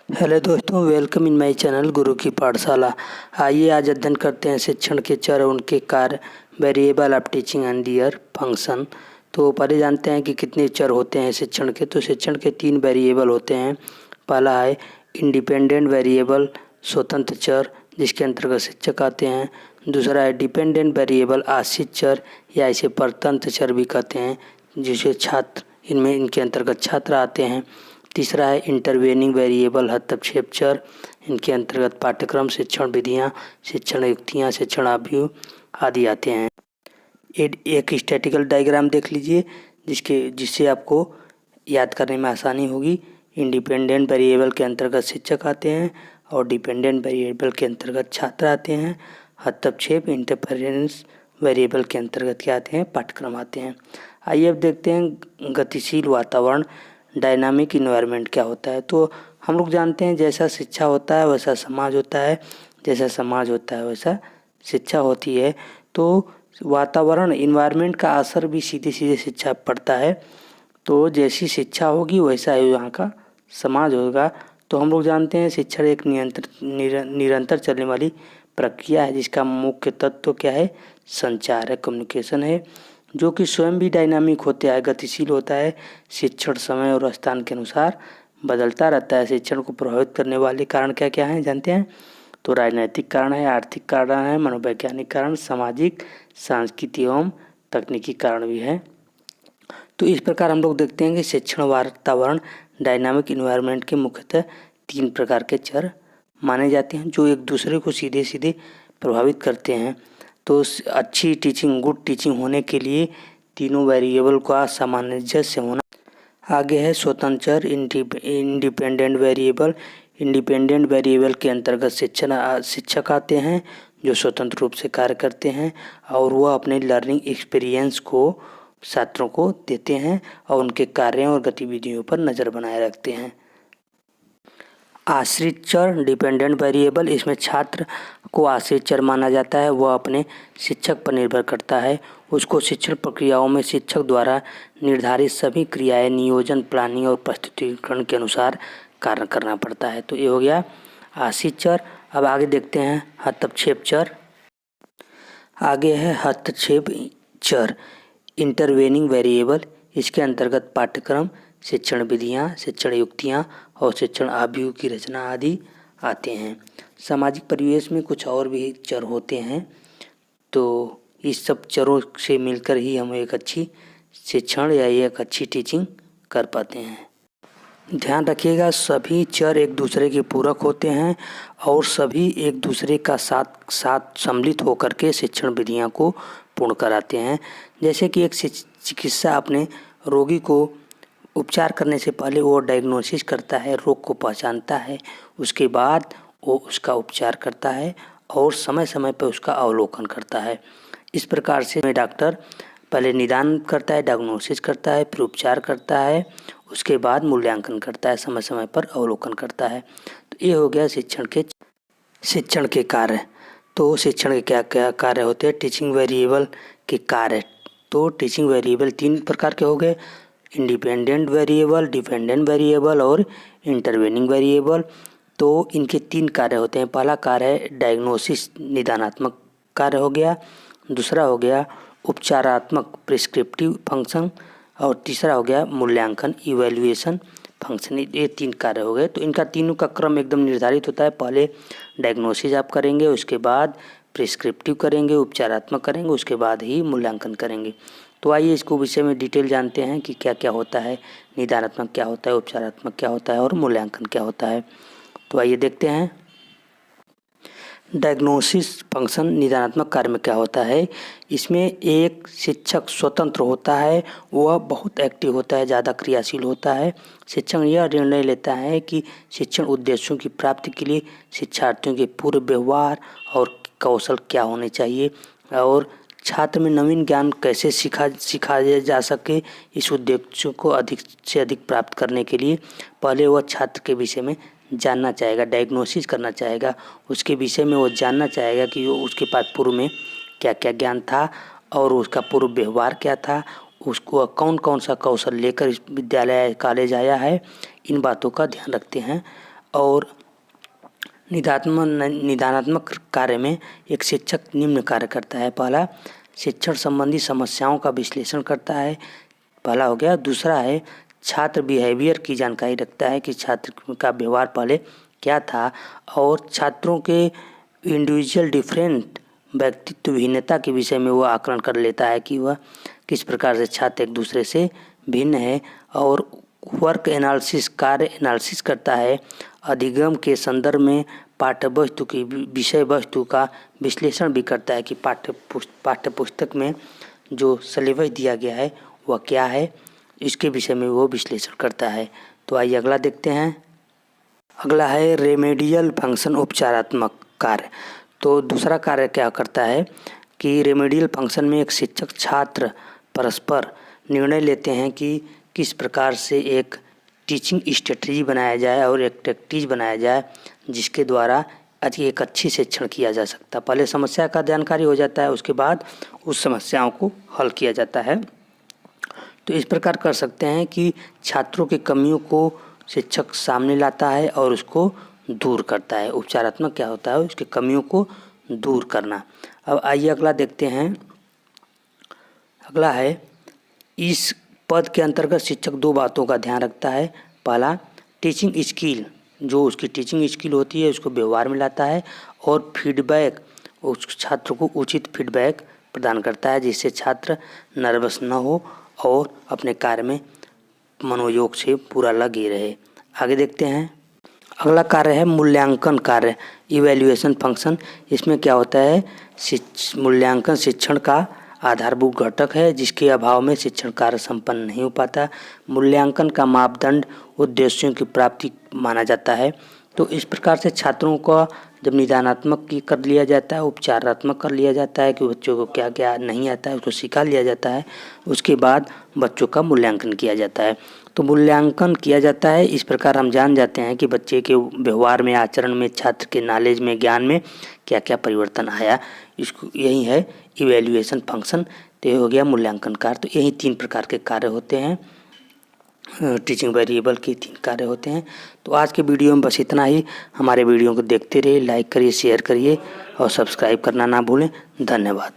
Hello दोस्तों, welcome in my channel गुरु की पाठशाला। आइए आज अध्ययन करते हैं शिक्षण के चर और उनके कार्य, variable of teaching and their function. तो पहले जानते हैं कि कितने चर होते हैं शिक्षण के। तो शिक्षण के 3 वेरिएबल होते हैं। पहला है इंडिपेंडेंट वेरिएबल, स्वतंत्र चर, जिसके अंतर्गत शिक्षक आते हैं। दूसरा है डिपेंडेंट वेरिएबल, आश्रित चर या इसे परतंत्र चर भी कहते हैं, जिसे छात्र इनके अंतर्गत छात्र आते हैं। तीसरा है इंटरवेनिंग वेरिएबल, हस्तक्षेप चर, इनके अंतर्गत पाठ्यक्रम, शिक्षण विधियाँ, शिक्षण युक्तियाँ, शिक्षण आव्यूह आदि आते हैं। एक स्टैटिकल डायग्राम देख लीजिए जिससे आपको याद करने में आसानी होगी। इंडिपेंडेंट वेरिएबल के अंतर्गत शिक्षक आते हैं और डिपेंडेंट वेरिएबल के अंतर्गत छात्र आते हैं। हस्तक्षेप इंटरफेरेंस वेरिएबल के अंतर्गत क्या आते हैं? पाठ्यक्रम आते हैं। आइए अब देखते हैं गतिशील वातावरण, डायनामिक इन्वायरमेंट क्या होता है। तो हम लोग जानते हैं जैसा शिक्षा होता है वैसा समाज होता है, जैसा समाज होता है वैसा शिक्षा होती है। तो वातावरण, इन्वायरमेंट का असर भी सीधे सीधे शिक्षा पर पड़ता है। तो जैसी शिक्षा होगी वैसा ही यहाँ का समाज होगा। तो हम लोग जानते हैं शिक्षण एक निरंतर चलने वाली प्रक्रिया है, जिसका मुख्य तत्व क्या है? संचार है, कम्युनिकेशन है, जो कि स्वयं भी डायनामिक होता है, गतिशील होता है। शिक्षण समय और स्थान के अनुसार बदलता रहता है। शिक्षण को प्रभावित करने वाले कारण क्या क्या हैं जानते हैं? तो राजनैतिक कारण है, आर्थिक कारण है, मनोवैज्ञानिक कारण, सामाजिक, सांस्कृतिक एवं तकनीकी कारण भी है। तो इस प्रकार हम लोग देखते हैं कि शिक्षण वातावरण, डायनामिक इन्वायरमेंट के मुख्यतः 3 प्रकार के चर माने जाते हैं, जो एक दूसरे को सीधे सीधे प्रभावित करते हैं। तो अच्छी टीचिंग, गुड टीचिंग होने के लिए तीनों वेरिएबल का सामंजस्य होना। आगे है स्वतंत्र चर, इंडिपेंडेंट वेरिएबल। इंडिपेंडेंट वेरिएबल के अंतर्गत शिक्षक आते हैं जो स्वतंत्र रूप से कार्य करते हैं और वह अपने लर्निंग एक्सपीरियंस को छात्रों को देते हैं और उनके कार्यों और गतिविधियों पर नज़र बनाए रखते हैं। आश्रित चर, डिपेंडेंट वेरिएबल, इसमें छात्र को आश्रित चर माना जाता है। वह अपने शिक्षक पर निर्भर करता है। उसको शिक्षण प्रक्रियाओं में शिक्षक द्वारा निर्धारित सभी क्रियाएं, नियोजन, प्लानिंग और प्रस्तुतिकरण के अनुसार कार्य करना पड़ता है। तो ये हो गया आश्रित चर। अब आगे देखते हैं हस्तक्षेप चर। आगे है हस्तक्षेप चर, इंटरवेनिंग वेरिएबल। इसके अंतर्गत पाठ्यक्रम, शिक्षण विधियाँ, शिक्षण युक्तियाँ और शिक्षण आव्यूह की रचना आदि आते हैं। सामाजिक परिवेश में कुछ और भी चर होते हैं। तो इस सब चरों से मिलकर ही हम एक अच्छी शिक्षण या एक अच्छी टीचिंग कर पाते हैं। ध्यान रखिएगा, सभी चर एक दूसरे के पूरक होते हैं और सभी एक दूसरे का साथ सम्मिलित होकर के शिक्षण विधियाँ को पूर्ण कराते हैं। जैसे कि एक चिकित्सा अपने रोगी को उपचार करने से पहले वो डायग्नोसिस करता है, रोग को पहचानता है, उसके बाद वो उसका उपचार करता है और समय समय पर उसका अवलोकन करता है। इस प्रकार से डॉक्टर पहले निदान करता है, डायग्नोसिस करता है, फिर उपचार करता है, उसके बाद मूल्यांकन करता है, समय समय पर अवलोकन करता है। तो ये हो गया शिक्षण के कार्य। तो शिक्षण के क्या क्या कार्य होते हैं? टीचिंग वेरिएबल के कार्य। तो टीचिंग वेरिएबल 3 प्रकार के हो गए, इंडिपेंडेंट वेरिएबल, डिपेंडेंट वेरिएबल और इंटरवेनिंग वेरिएबल। तो इनके 3 कार्य होते हैं। पहला कार्य है डायग्नोसिस, निदानात्मक कार्य हो गया। दूसरा हो गया उपचारात्मक, प्रिस्क्रिप्टिव फंक्शन, और तीसरा हो गया मूल्यांकन, इवैल्यूएशन फंक्शन। ये 3 कार्य हो गए। तो इनका तीनों का क्रम एकदम निर्धारित होता है। पहले डायग्नोसिस आप करेंगे, उसके बाद प्रिस्क्रिप्टिव करेंगे, उपचारात्मक करेंगे, उसके बाद ही मूल्यांकन करेंगे। तो आइए इसको विषय में डिटेल जानते हैं कि क्या क्या होता है, निदानात्मक क्या होता है, उपचारात्मक क्या होता है और मूल्यांकन क्या होता है। तो आइए देखते हैं। डायग्नोसिस फंक्शन निदानात्मक कार्य में क्या होता है? इसमें एक शिक्षक स्वतंत्र होता है, वह बहुत एक्टिव होता है, ज़्यादा क्रियाशील होता है। शिक्षक यह निर्णय लेता है कि शिक्षण उद्देश्यों की प्राप्ति के लिए शिक्षार्थियों के पूर्व व्यवहार और कौशल क्या होने चाहिए और छात्र में नवीन ज्ञान कैसे सिखाया जा सके। इस उद्देश्यों को अधिक से अधिक प्राप्त करने के लिए पहले वह छात्र के विषय में जानना चाहेगा, डायग्नोसिस करना चाहेगा, उसके विषय में वो जानना चाहेगा कि उसके पास पूर्व में क्या क्या ज्ञान था और उसका पूर्व व्यवहार क्या था, उसको कौन कौन सा कौशल लेकर इस विद्यालय कॉलेज आया है। इन बातों का ध्यान रखते हैं और निदानात्मक कार्य में एक शिक्षक निम्न कार्य करता है। पहला, शिक्षण संबंधी समस्याओं का विश्लेषण करता है, पहला हो गया। दूसरा है छात्र बिहेवियर की जानकारी रखता है कि छात्र का व्यवहार पहले क्या था, और छात्रों के इंडिविजुअल डिफरेंट व्यक्तित्व भिन्नता के विषय में वो आकलन कर लेता है कि वह किस प्रकार से छात्र एक दूसरे से भिन्न है। और वर्क एनालिसिस, कार्य एनालिसिस करता है, अधिगम के संदर्भ में पाठ्य वस्तु की विषय वस्तु का विश्लेषण भी करता है कि पाठ्य पुस्तक में जो सिलेबस दिया गया है वह क्या है, इसके विषय में वो विश्लेषण करता है। तो आइए अगला देखते हैं। अगला है रेमेडियल फंक्शन, उपचारात्मक कार्य। तो दूसरा कार्य क्या करता है कि रेमेडियल फंक्शन में एक शिक्षक छात्र परस्पर निर्णय लेते हैं कि किस प्रकार से एक टीचिंग स्ट्रेटजी बनाया जाए और एक टैक्टिस बनाया जाए जिसके द्वारा एक अच्छी शिक्षण किया जा सकता है। पहले समस्या का जानकारी हो जाता है, उसके बाद उस समस्याओं को हल किया जाता है। तो इस प्रकार कर सकते हैं कि छात्रों की कमियों को शिक्षक सामने लाता है और उसको दूर करता है। उपचारात्मक क्या होता है, उसकी कमियों को दूर करना। अब आइए अगला देखते हैं। अगला है, इस पद के अंतर्गत शिक्षक दो बातों का ध्यान रखता है। पहला, टीचिंग स्किल, जो उसकी टीचिंग स्किल होती है उसको व्यवहार में लाता है, और फीडबैक, उस छात्र को उचित फीडबैक प्रदान करता है जिससे छात्र नर्वस न हो और अपने कार्य में मनोयोग से पूरा लगे रहे। आगे देखते हैं। अगला कार्य है मूल्यांकन कार्य, इवैल्यूएशन फंक्शन। इसमें क्या होता है, मूल्यांकन शिक्षण का आधारभूत घटक है जिसके अभाव में शिक्षण कार्य संपन्न नहीं हो पाता। मूल्यांकन का मापदंड उद्देश्यों की प्राप्ति माना जाता है। तो इस प्रकार से छात्रों का जब निदानात्मक कर लिया जाता है, उपचारात्मक कर लिया जाता है कि बच्चों को क्या क्या नहीं आता है उसको सिखा लिया जाता है, उसके बाद बच्चों का मूल्यांकन किया जाता है। तो मूल्यांकन किया जाता है, इस प्रकार हम जान जाते हैं कि बच्चे के व्यवहार में, आचरण में, छात्र के नॉलेज में, ज्ञान में क्या क्या परिवर्तन आया। इसको यही है इवैल्यूएशन फंक्शन। तो ये हो गया मूल्यांकन कार्य। तो यही 3 प्रकार के कार्य होते हैं, टीचिंग वेरिएबल के 3 कार्य होते हैं। तो आज के वीडियो में बस इतना ही। हमारे वीडियो को देखते रहिए, लाइक करिए, शेयर करिए और सब्सक्राइब करना ना भूलें। धन्यवाद।